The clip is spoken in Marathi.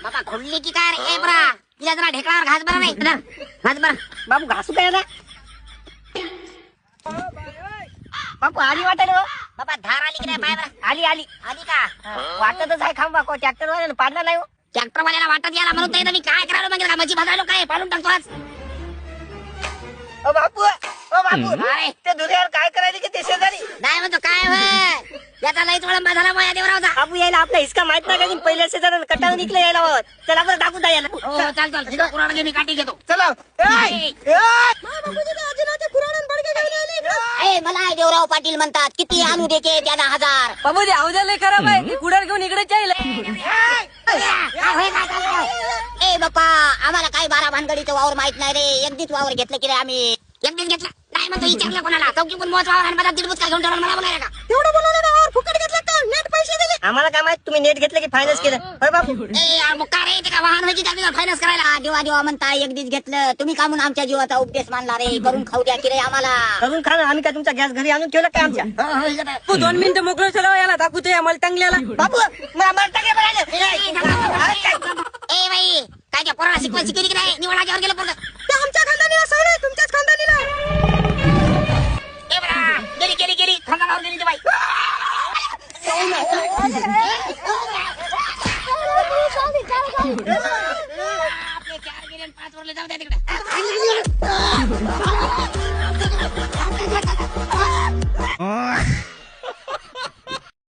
बाबा खोडली की काय रे बरा तिला जरा ढेकळावर घास बरा नाही घास बरा बाबू घासू काय ना बापू आली वाटत बाबा धार आली की नाही पाय बरा आली आली आली का वाटतच आहे खांबा को ट्रॅक्टर वाल्याला पाडला नाही ट्रॅक्टर वाल्याला वाटत याला म्हणून तर मी काय करायला मागे मच्छी भाजायला काय पाडून टाकतो आज ओ बापू अरे ते दुधावर काय करायला की ते शेजारी नाही म्हणतो काय होय याचा लईच वळंबा झाला माझ्या देवरावचा बापू यायला आपला हिसका माहित नाही का पहिल्या शेजाऱ्यानं कटावून निघलं यायला बाबा चला आपण टाकू द्या याला हो चाल चाल हिरो कुराड घे मी काठी घेतो चला मला देवराव पाटील म्हणतात किती आणू देते त्यांना 1000 बाबू ते अवजाला खराब आहे कुडार घेऊन इकडे जाईल ए बाप्पा आम्हाला काय 12 भानगडीचं वावर माहित नाही रे एकदीच वावर घेतलं की रे आम्ही एकदीच घेतलं नाही म्हणतो विचारलं कोणाला चौकी पण मोच वावर आणि माझा 1.5 बुचका घेऊन ठेवला मला बोलायला का तेवढं बोलवलं ना वावर फुकट घेतलं का नेट पैसे दिले आम्हाला काय माहित तुम्ही नेट घेतलं की फायनान्स केलं होय बापू ए यार मग का रे ते का वाहन व्हायची त्याला फायनान्स करायला देवा देवा म्हणता एकदीच घेतलं तुम्ही का म्हणून आमच्या जीवाचा उपदेश मानला रे करून खाऊ द्या की रे आम्हाला करून खा ना आम्ही काय तुमचा गॅस घरी आणून ठेवला काय आमच्या तू 2 मिनिटं मोकळं चलाव याला दाखवतो या मला टांगल्याला बापू मला टाके ए बाई काय त्या पोराला शिकवण शिकली की नाही निवड जागेवर गेलं पोरग आमच्या खानदानीला सवय तुमच्याच खानदानीला ए बरा गेली गेली गेली खांदावर गेली ती बाई आपले 4 गेले 5 वरले जाऊ द्या तिकडे